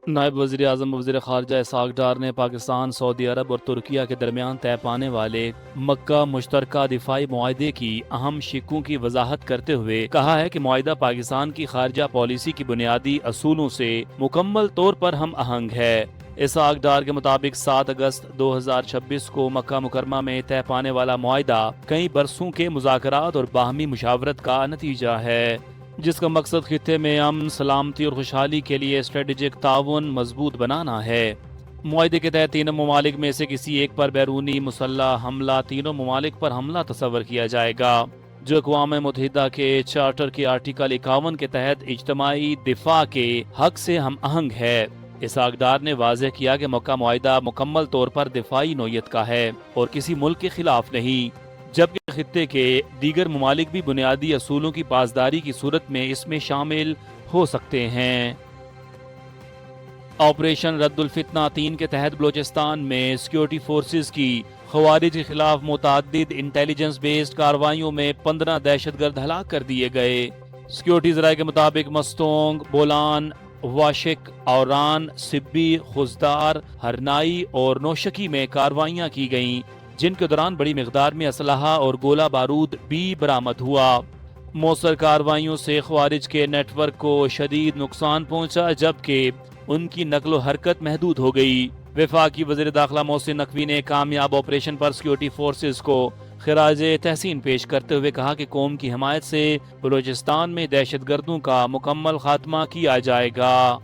نائب وزیر اعظم وزیر خارجہ اسحاق ڈار نے پاکستان، سعودی عرب اور ترکیہ کے درمیان طے پانے والے مکہ مشترکہ دفاعی معاہدے کی اہم شقوں کی وضاحت کرتے ہوئے کہا ہے کہ معاہدہ پاکستان کی خارجہ پالیسی کی بنیادی اصولوں سے مکمل طور پر ہم آہنگ ہے۔ اسحاق ڈار کے مطابق 7 اگست 2026 کو مکہ مکرمہ میں طے پانے والا معاہدہ کئی برسوں کے مذاکرات اور باہمی مشاورت کا نتیجہ ہے، جس کا مقصد خطے میں امن، سلامتی اور خوشحالی کے لیے اسٹریٹجک تعاون مضبوط بنانا ہے۔ معاہدے کے تحت تینوں ممالک میں سے کسی ایک پر بیرونی مسلح حملہ تینوں ممالک پر حملہ تصور کیا جائے گا، جو اقوام متحدہ کے چارٹر کے آرٹیکل 51 کے تحت اجتماعی دفاع کے حق سے ہم آہنگ ہے۔ اسحاق ڈار نے واضح کیا کہ مکہ معاہدہ مکمل طور پر دفاعی نوعیت کا ہے اور کسی ملک کے خلاف نہیں، جبکہ خطے کے دیگر ممالک بھی بنیادی اصولوں کی پاسداری کی صورت میں اس میں شامل ہو سکتے ہیں۔ آپریشن رد الفتنہ 3 کے تحت بلوچستان میں سیکیورٹی فورسز کی خوارج کے خلاف متعدد انٹیلیجنس بیسڈ کارروائیوں میں 15 دہشت گرد ہلاک کر دیے گئے۔ سیکیورٹی ذرائع کے مطابق مستونگ، بولان، واشک، اوران، سبی، خزدار، ہرنائی اور نوشکی میں کارروائیاں کی گئیں، جن کے دوران بڑی مقدار میں اسلحہ اور گولہ بارود بھی برآمد ہوا۔ مؤثر کارروائیوں سے خوارج کے نیٹ ورک کو شدید نقصان پہنچا، جبکہ ان کی نقل و حرکت محدود ہو گئی۔ وفاقی وزیر داخلہ محسن نقوی نے کامیاب آپریشن پر سیکیورٹی فورسز کو خراج تحسین پیش کرتے ہوئے کہا کہ قوم کی حمایت سے بلوچستان میں دہشت گردوں کا مکمل خاتمہ کیا جائے گا۔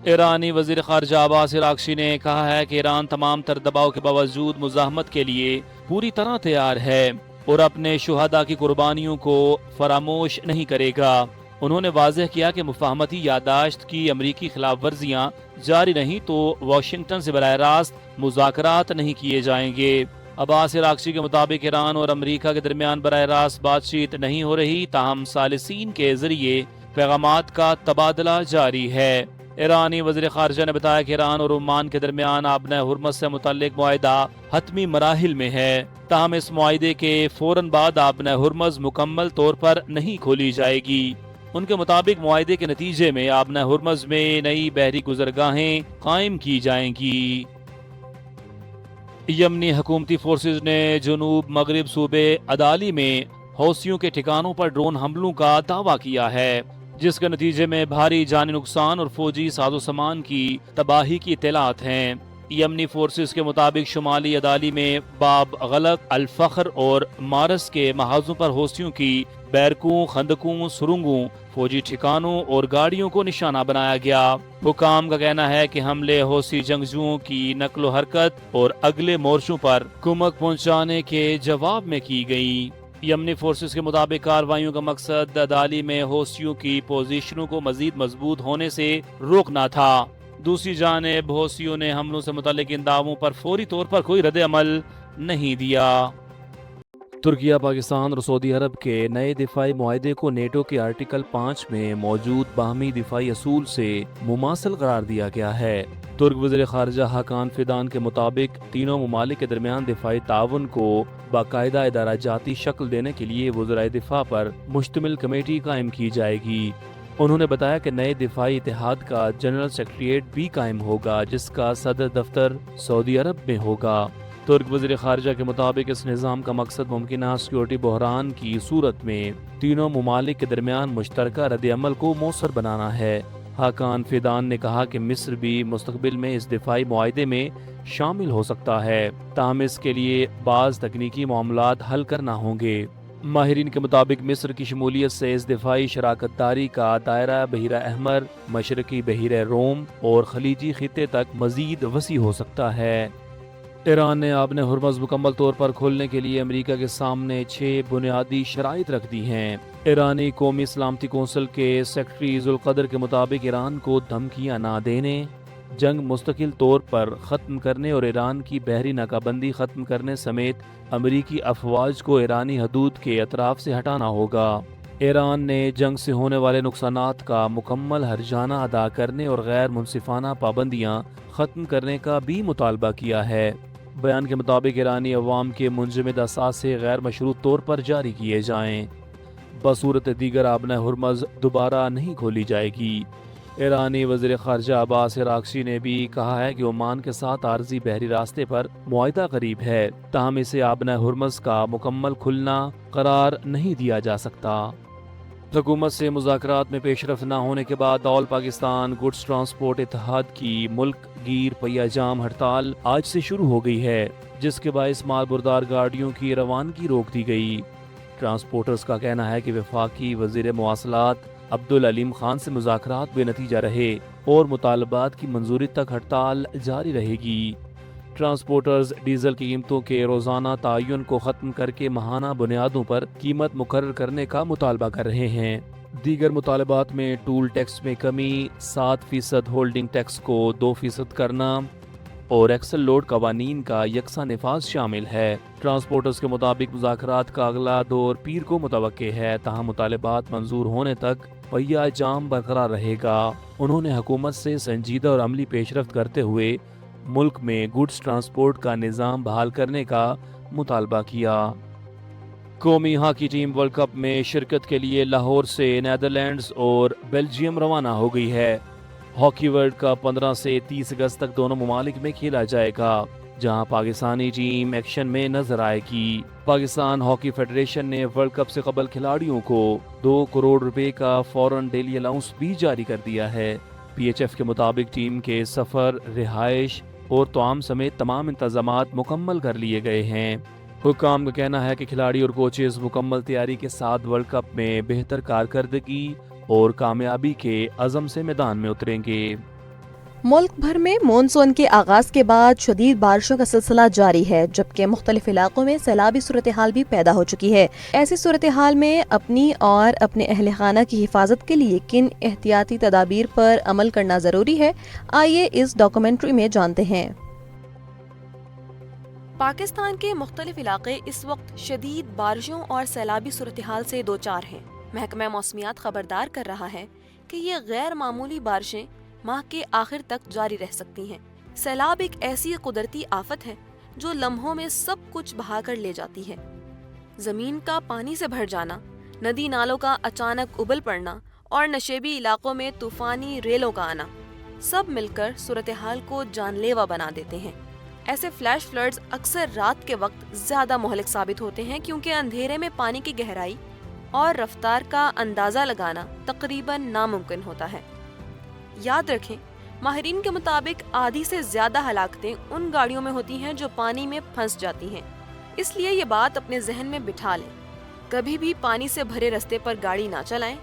ایرانی وزیر خارجہ عباس عراقچی نے کہا ہے کہ ایران تمام تر دباؤ کے باوجود مزاحمت کے لیے پوری طرح تیار ہے اور اپنے شہداء کی قربانیوں کو فراموش نہیں کرے گا۔ انہوں نے واضح کیا کہ مفاہمتی یادداشت کی امریکی خلاف ورزیاں جاری رہیں تو واشنگٹن سے براہ راست مذاکرات نہیں کیے جائیں گے۔ عباس عراقچی کے مطابق ایران اور امریکہ کے درمیان براہ راست بات چیت نہیں ہو رہی، تاہم ثالثین کے ذریعے پیغامات کا تبادلہ جاری ہے۔ ایرانی وزیر خارجہ نے بتایا کہ ایران اور عمان کے درمیان آبنۂ ہرمز سے متعلق معاہدہ حتمی مراحل میں ہے، تاہم اس معاہدے کے فوراً بعد آبنۂ ہرمز مکمل طور پر نہیں کھولی جائے گی۔ ان کے مطابق معاہدے کے نتیجے میں آبنۂ ہرمز میں نئی بحری گزرگاہیں قائم کی جائیں گی۔ یمنی حکومتی فورسز نے جنوب مغرب صوبے عدالی میں حوثیوں کے ٹھکانوں پر ڈرون حملوں کا دعویٰ کیا ہے، جس کے نتیجے میں بھاری جانی نقصان اور فوجی ساز و سامان کی تباہی کی اطلاعات ہیں۔ یمنی فورسز کے مطابق شمالی عدالی میں باب غلق، الفخر اور مارس کے محاذوں پر حوثیوں کی بیرکوں، خندقوں، سرنگوں، فوجی ٹھکانوں اور گاڑیوں کو نشانہ بنایا گیا۔ حکام کا کہنا ہے کہ حملے حوثی جنگجوؤں کی نقل و حرکت اور اگلے مورچوں پر کمک پہنچانے کے جواب میں کی گئیں۔ یمنی فورسز کے مطابق کارروائیوں کا مقصد عدالی میں حوثیوں کی پوزیشنوں کو مزید مضبوط ہونے سے روکنا تھا۔ دوسری جانب حوثیوں نے حملوں سے متعلق ان دعووں پر فوری طور پر کوئی رد عمل نہیں دیا۔ ترکیہ، پاکستان اور سعودی عرب کے نئے دفاعی معاہدے کو نیٹو کے آرٹیکل 5 میں موجود باہمی دفاعی اصول سے مماثل قرار دیا گیا ہے۔ ترک وزیر خارجہ حاکان فیدان کے مطابق تینوں ممالک کے درمیان دفاعی تعاون کو باقاعدہ ادارہ جاتی شکل دینے کے لیے وزرائے دفاع پر مشتمل کمیٹی قائم کی جائے گی۔ انہوں نے بتایا کہ نئے دفاعی اتحاد کا جنرل سیکریٹریٹ بھی قائم ہوگا، جس کا صدر دفتر سعودی عرب میں ہوگا۔ ترک وزیر خارجہ کے مطابق اس نظام کا مقصد ممکنہ سیکیورٹی بحران کی صورت میں تینوں ممالک کے درمیان مشترکہ رد عمل کو مؤثر بنانا ہے۔ حاکان فیدان نے کہا کہ مصر بھی مستقبل میں اس دفاعی معاہدے میں شامل ہو سکتا ہے، تاہم اس کے لیے بعض تکنیکی معاملات حل کرنا ہوں گے۔ ماہرین کے مطابق مصر کی شمولیت سے اس دفاعی شراکت داری کا دائرہ بحیرہ احمر، مشرقی بحیرہ روم اور خلیجی خطے تک مزید وسیع ہو سکتا ہے۔ ایران نے آبنِ ہرمز مکمل طور پر کھولنے کے لیے امریکہ کے سامنے 6 بنیادی شرائط رکھ دی ہیں۔ ایرانی قومی سلامتی کونسل کے سیکرٹری ذوالقدر کے مطابق ایران کو دھمکیاں نہ دینے، جنگ مستقل طور پر ختم کرنے اور ایران کی بحری ناکہ بندی ختم کرنے سمیت امریکی افواج کو ایرانی حدود کے اطراف سے ہٹانا ہوگا۔ ایران نے جنگ سے ہونے والے نقصانات کا مکمل ہرجانہ ادا کرنے اور غیر منصفانہ پابندیاں ختم کرنے کا بھی مطالبہ کیا ہے۔ بیان کے مطابق ایرانی عوام کے منجمد اثاثے غیر مشروط طور پر جاری کیے جائیں۔ بصورت دیگر آبنۂ ہرمز دوبارہ نہیں کھولی جائے گی۔ ایرانی وزیر خارجہ عباس عراقچی نے بھی کہا ہے کہ عمان کے ساتھ عارضی بحری راستے پر معاہدہ قریب ہے، تاہم اسے آبنہ ہرمز کا مکمل کھلنا قرار نہیں دیا جا سکتا۔ حکومت سے مذاکرات میں پیش رفت نہ ہونے کے بعد آل پاکستان گڈز ٹرانسپورٹ اتحاد کی ملک گیر پہیہ جام ہڑتال آج سے شروع ہو گئی ہے، جس کے باعث مال بردار گاڑیوں کی روانگی روک دی گئی۔ ٹرانسپورٹرز کا کہنا ہے کہ وفاقی وزیر مواصلات عبدالعلیم خان سے مذاکرات بے نتیجہ رہے اور مطالبات کی منظوری تک ہڑتال جاری رہے گی۔ ٹرانسپورٹرز ڈیزل کی قیمتوں کے روزانہ تعین کو ختم کر کے ماہانہ بنیادوں پر قیمت مقرر کرنے کا مطالبہ کر رہے ہیں۔ دیگر مطالبات میں ٹول ٹیکس میں کمی، 7% ہولڈنگ ٹیکس کو 2% کرنا اور ایکسل لوڈ قوانین کا یکساں نفاذ شامل ہے۔ ٹرانسپورٹرز کے مطابق مذاکرات کا اگلا دور پیر کو متوقع ہے، تاہم مطالبات منظور ہونے تک پہیہ جام برقرار رہے گا۔ انہوں نے حکومت سے سنجیدہ اور عملی پیش رفت کرتے ہوئے ملک میں گڈز ٹرانسپورٹ کا نظام بحال کرنے کا مطالبہ کیا۔ قومی ہاکی ٹیم ورلڈ کپ میں شرکت کے لیے لاہور سے نیدرلینڈز اور بیلجیم روانہ ہو گئی ہے۔ ہاکی ورلڈ کپ 15 سے 30 اگست تک دونوں ممالک میں کھیلا جائے گا، جہاں پاکستانی ٹیم ایکشن میں نظر آئے گی۔ پاکستان ہاکی فیڈریشن نے ورلڈ کپ سے قبل کھلاڑیوں کو 2 کروڑ روپے کا فوراً ڈیلی الاؤنس بھی جاری کر دیا ہے۔ پی ایچ ایف کے مطابق ٹیم کے سفر، رہائش اور طعام سمیت تمام انتظامات مکمل کر لیے گئے ہیں۔ حکام کا کہنا ہے کہ کھلاڑی اور کوچز مکمل تیاری کے ساتھ ورلڈ کپ میں بہتر کارکردگی اور کامیابی کے عزم سے میدان میں اتریں گے۔ ملک بھر میں مونسون کے آغاز کے بعد شدید بارشوں کا سلسلہ جاری ہے، جبکہ مختلف علاقوں میں سیلابی صورتحال بھی پیدا ہو چکی ہے۔ ایسی صورتحال میں اپنی اور اپنے اہل خانہ کی حفاظت کے لیے کن احتیاطی تدابیر پر عمل کرنا ضروری ہے، آئیے اس ڈاکومنٹری میں جانتے ہیں۔ پاکستان کے مختلف علاقے اس وقت شدید بارشوں اور سیلابی صورتحال سے دوچار ہیں۔ محکمہ موسمیات خبردار کر رہا ہے کہ یہ غیر معمولی بارشیں ماہ کے آخر تک جاری رہ سکتی ہیں۔ سیلاب ایک ایسی قدرتی آفت ہے جو لمحوں میں سب کچھ بہا کر لے جاتی ہے۔ زمین کا پانی سے بھر جانا، ندی نالوں کا اچانک ابل پڑنا اور نشیبی علاقوں میں طوفانی ریلوں کا آنا، سب مل کر صورتحال کو جان لیوا بنا دیتے ہیں۔ ایسے فلیش فلڈز اکثر رات کے وقت زیادہ مہلک ثابت ہوتے ہیں، کیونکہ اندھیرے میں پانی کی گہرائی اور رفتار کا اندازہ لگانا تقریباً ناممکن ہوتا ہے۔ یاد رکھیں، ماہرین کے مطابق آدھی سے زیادہ ہلاکتیں ان گاڑیوں میں ہوتی ہیں جو پانی میں پھنس جاتی ہیں۔ اس لیے یہ بات اپنے ذہن میں بٹھا لیں، کبھی بھی پانی سے بھرے رستے پر گاڑی نہ چلائیں۔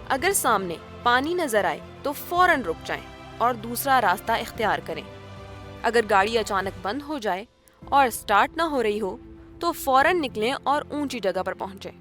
اگر سامنے پانی نظر آئے تو فوراً رک جائیں اور دوسرا راستہ اختیار کریں۔ اگر گاڑی اچانک بند ہو جائے اور سٹارٹ نہ ہو رہی ہو تو فوراً نکلیں اور اونچی جگہ پر پہنچیں۔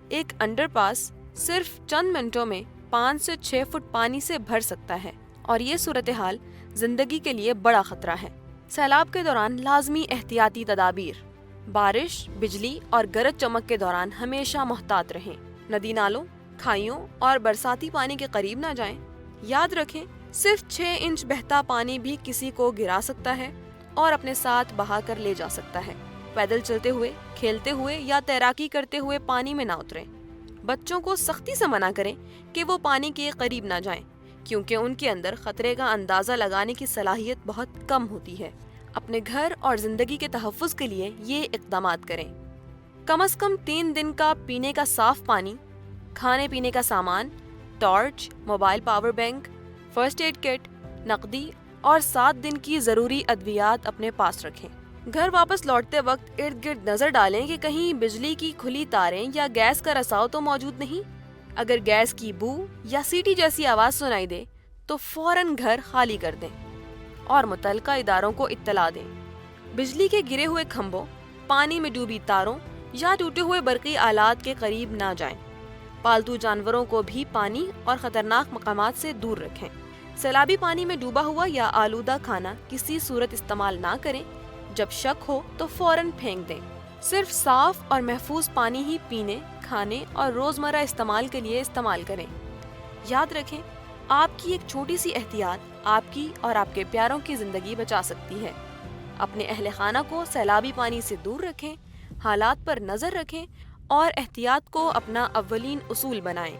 ایک انڈر پاس صرف چند منٹوں میں 5 سے 6 فٹ پانی سے بھر سکتا ہے، اور یہ صورتحال زندگی کے لیے بڑا خطرہ ہے۔ سیلاب کے دوران لازمی احتیاطی تدابیر: بارش، بجلی اور گرج چمک کے دوران ہمیشہ محتاط رہیں۔ ندی نالوں، کھائیوں اور برساتی پانی کے قریب نہ جائیں۔ یاد رکھیں، صرف 6 انچ بہتا پانی بھی کسی کو گرا سکتا ہے اور اپنے ساتھ بہا کر لے جا سکتا ہے۔ پیدل چلتے ہوئے، کھیلتے ہوئے یا تیراکی کرتے ہوئے پانی میں نہ اتریں۔ بچوں کو سختی سے منع کریں کہ وہ پانی کے قریب نہ جائیں، کیونکہ ان کے اندر خطرے کا اندازہ لگانے کی صلاحیت بہت کم ہوتی ہے۔ اپنے گھر اور زندگی کے تحفظ کے لیے یہ اقدامات کریں: کم از کم 3 دن کا پینے کا صاف پانی، کھانے پینے کا سامان، torch, mobile power bank, first aid kit, نقدی اور 7 دن کی ضروری ادویات اپنے پاس رکھیں۔ گھر واپس لوٹتے وقت ارد گرد نظر ڈالیں کہ کہیں بجلی کی کھلی تاریں یا گیس کا رساؤ تو موجود نہیں۔ اگر گیس کی بو یا سیٹی جیسی آواز سنائی دے تو فوراً گھر خالی کر دیں اور متعلقہ اداروں کو اطلاع دیں۔ بجلی کے گرے ہوئے کھمبوں، پانی میں ڈوبی تاروں یا ٹوٹے ہوئے برقی آلات کے قریب نہ جائیں۔ پالتو جانوروں کو بھی پانی اور خطرناک مقامات سے دور رکھیں۔ سیلابی پانی میں ڈوبا ہوا یا آلودہ کھانا کسی صورت استعمال نہ کریں۔ جب شک ہو تو فوراً پھینک دیں۔ صرف صاف اور محفوظ پانی ہی پینے، کھانے اور روزمرہ استعمال کے لیے استعمال کریں۔ یاد رکھیں، آپ کی ایک چھوٹی سی احتیاط آپ کی اور آپ کے پیاروں کی زندگی بچا سکتی ہے۔ اپنے اہل خانہ کو سیلابی پانی سے دور رکھیں، حالات پر نظر رکھیں اور احتیاط کو اپنا اولین اصول بنائیں۔